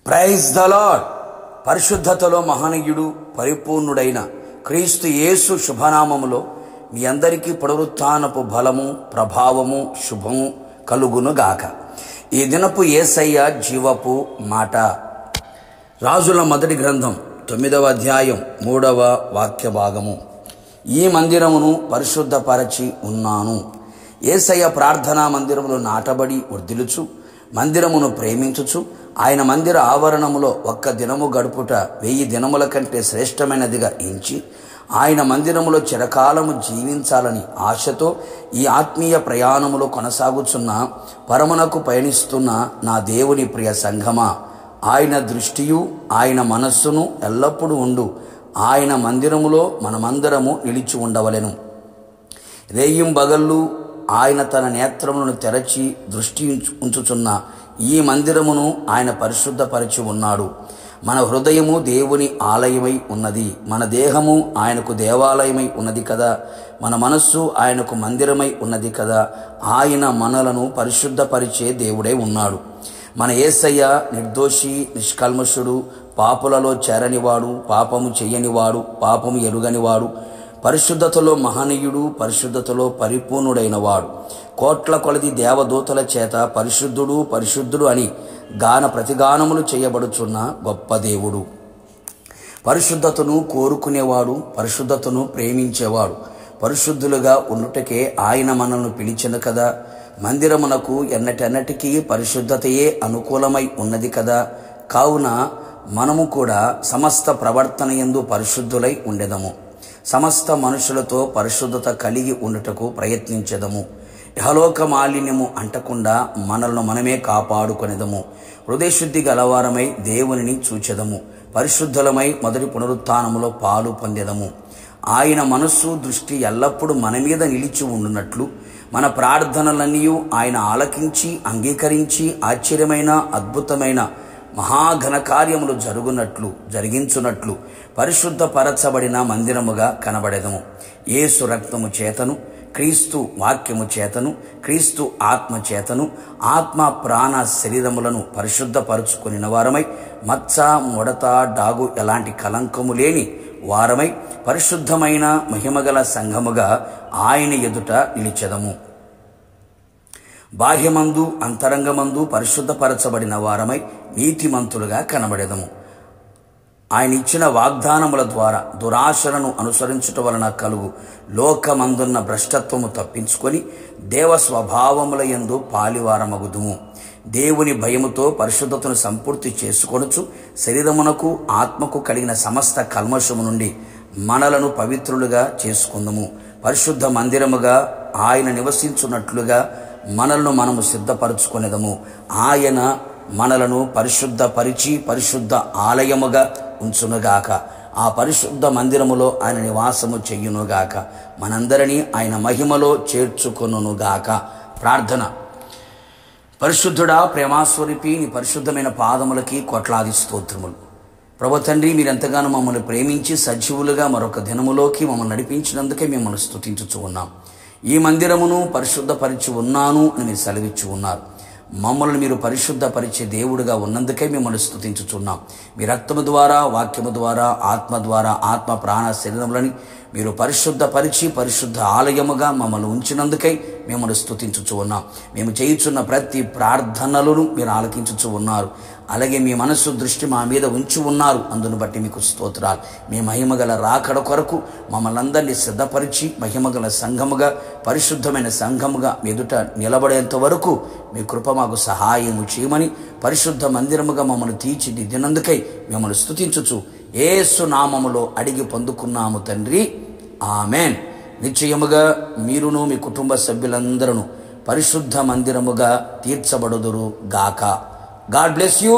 Praise the lord. పరిశుద్ధతలో మహనీయుడు పరిపూర్ణుడైన క్రీస్తు యేసు శుభనామములో మీ అందరికీ పునరుత్థానపు బలము, ప్రభావము, శుభము కలుగునుగాక. ఈ దినపు యేసయ్య జీవపు మాట. రాజుల మొదటి గ్రంథం 9వ అధ్యాయం 3వ వాక్య భాగము. ఈ మందిరమును పరిశుద్ధపరచి ఉన్నాను. యేసయ్య ప్రార్థనా మందిరములో నాటబడి వర్ధిల్లుచు, మందిరమును ప్రేమించుచు, ఆయన మందిర ఆవరణములో ఒక్క దినము గడుపుట 1000 దినముల కంటే శ్రేష్టమైనదిగా ఎంచి, ఆయన మందిరములో చిరకాలము జీవించాలని ఆశతో ఈ ఆత్మీయ ప్రయాణములో కొనసాగుచున్న, పరమునకు పయనిస్తున్న నా దేవుని ప్రియ సంఘమా, ఆయన దృష్టియు ఆయన మనస్సును ఎల్లప్పుడూ ఉండు ఆయన మందిరములో మనమందరము నిలిచి ఉండవలెను. రేయింబగళ్ళు ఆయన తన నేత్రములను తెరచి దృష్టి ఉంచుచున్న ఈ మందిరమును ఆయన పరిశుద్ధపరిచి ఉన్నాడు. మన హృదయము దేవుని ఆలయమై ఉన్నది, మన దేహము ఆయనకు దేవాలయమై ఉన్నది కదా, మన మనస్సు ఆయనకు మందిరమై ఉన్నది కదా. ఆయన మనలను పరిశుద్ధపరిచే దేవుడై ఉన్నాడు. మన యేసయ్య నిర్దోషి, నిష్కల్మషుడు, పాపులలో చేరనివాడు, పాపము చెయ్యనివాడు, పాపము ఎరుగనివాడు, పరిశుద్ధతలో మహనీయుడు, పరిశుద్ధతలో పరిపూర్ణుడైన వాడు. కోట్ల కొలది దేవదూతల చేత పరిశుద్ధుడు పరిశుద్ధుడు అని గాన ప్రతిగానములు చేయబడుచున్న గొప్ప దేవుడు. పరిశుద్ధతను కోరుకునేవాడు, పరిశుద్ధతను ప్రేమించేవాడు. పరిశుద్ధులుగా ఉండుటకే ఆయన మనల్ని పిలిచెను కదా. మందిరమునకు ఎన్నటెన్నటికీ పరిశుద్ధతయే అనుకూలమై ఉన్నది కదా. కావున మనము కూడా సమస్త ప్రవర్తన యందు పరిశుద్ధులై ఉండెదము. సమస్త మనుషులతో పరిశుద్ధత కలిగి ఉండుటకు ప్రయత్నించెదము. ఇహలోక మాలిన్యము అంటకుండా మనలను మనమే కాపాడుకొనేదము. హృదయశుద్ధి గలవారమై దేవునిని చూచెదము. పరిశుద్ధులమై మొదటి పునరుత్థానములో పాలు పొందెదము. ఆయన మనస్సు దృష్టి ఎల్లప్పుడూ మన మీద నిలిచి ఉండునట్లు, మన ప్రార్థనలన్నీ ఆయన ఆలకించి అంగీకరించి ఆశ్చర్యమైన అద్భుతమైన మహాఘన కార్యములు జరిగించునట్లు పరిశుద్ధపరచబడిన మందిరముగా కనబడెదము. యేసు రక్తము చేతను, క్రీస్తు వాక్యము చేతను, క్రీస్తు ఆత్మ చేతను, ఆత్మ ప్రాణ శరీరములను పరిశుద్ధపరుచుకుని వారమై, మచ్చ, ముడత, డాగు ఎలాంటి కలంకము లేని వారమై పరిశుద్ధమైన మహిమగల సంఘముగా ఆయన ఎదుట నిలిచెదము. బాహ్యమందు అంతరంగమందు పరిశుద్ధపరచబడిన వారమై నీతిమంతులుగా కనబడెదము. ఆయన ఇచ్చిన వాగ్దానముల ద్వారా దురాశలను అనుసరించుట వలన కలుగు లోకమందున్న భ్రష్టత్వము తప్పించుకొని దేవ స్వభావముల యందు పాలివారమగుదుము. దేవుని భయముతో పరిశుద్ధతను సంపూర్తి చేసుకొనుచు, శరీరమునకు ఆత్మకు కలిగిన సమస్త కల్మషము నుండి మనలను పవిత్రులుగా చేసుకుందుము. పరిశుద్ధ మందిరముగా ఆయన నివసించున్నట్లుగా మనలను మనము సిద్ధపరచుకునేదము. ఆయన మనలను పరిశుద్ధపరిచి పరిశుద్ధ ఆలయముగా ఉంచునుగాక. ఆ పరిశుద్ధ మందిరములో ఆయన నివాసము చెయ్యునుగాక. మనందరినీ ఆయన మహిమలో చేర్చుకొనుగాక. ప్రార్థన. పరిశుద్ధుడా, ప్రేమాస్వరూపి, నీ పరిశుద్ధమైన పాదములకి కోట్లాది స్తోత్రములు. ప్రభు తండ్రి, మీరెంతగానో మమ్మల్ని ప్రేమించి సజీవులుగా మరొక దినములోకి మమ్మల్ని నడిపించినందుకే మిమ్మల్ని స్తుతించుచూ ఉన్నాం. ఈ మందిరమును పరిశుద్ధపరిచి ఉన్నాను అని మీరు సెలవిచ్చి ఉన్నారు. మమ్మల్ని మీరు పరిశుద్ధపరిచే దేవుడుగా ఉన్నందుకే మిమ్మల్ని స్తుతించుచున్నాం. మీ రక్తము ద్వారా, వాక్యము ద్వారా, ఆత్మ ద్వారా, ఆత్మ ప్రాణ శరీరములని మీరు పరిశుద్ధపరిచి పరిశుద్ధ ఆలయముగా మమ్మల్ని ఉంచినందుకై మిమ్మల్ని స్తుతించుచు ఉన్నాం. మేము చేయుచున్న ప్రతి ప్రార్థనలను మీరు ఆలకించుచు ఉన్నారు. అలాగే మీ మనస్సు దృష్టి మా మీద ఉంచి ఉన్నారు. అందును బట్టి మీకు స్తోత్రాలు. మీ మహిమగల రాకడ కొరకు మమ్మల్ని అందరినీ సిద్ధపరిచి మహిమగల సంఘముగా, పరిశుద్ధమైన సంఘముగా ఎదుట నిలబడేంత వరకు మీ కృప మాకు సహాయము చేయమని, పరిశుద్ధ మందిరముగా మమ్మల్ని తీర్చిదిద్దినందుకై మిమ్మల్ని స్తుతించుచు యేసు నామములో అడిగి పొందుకున్నాము తండ్రి. ఆమెన్. నిశ్చయముగా మీరును మీ కుటుంబ సభ్యులందరూ పరిశుద్ధ మందిరముగా తీర్చబడుదురు గాక. God bless you.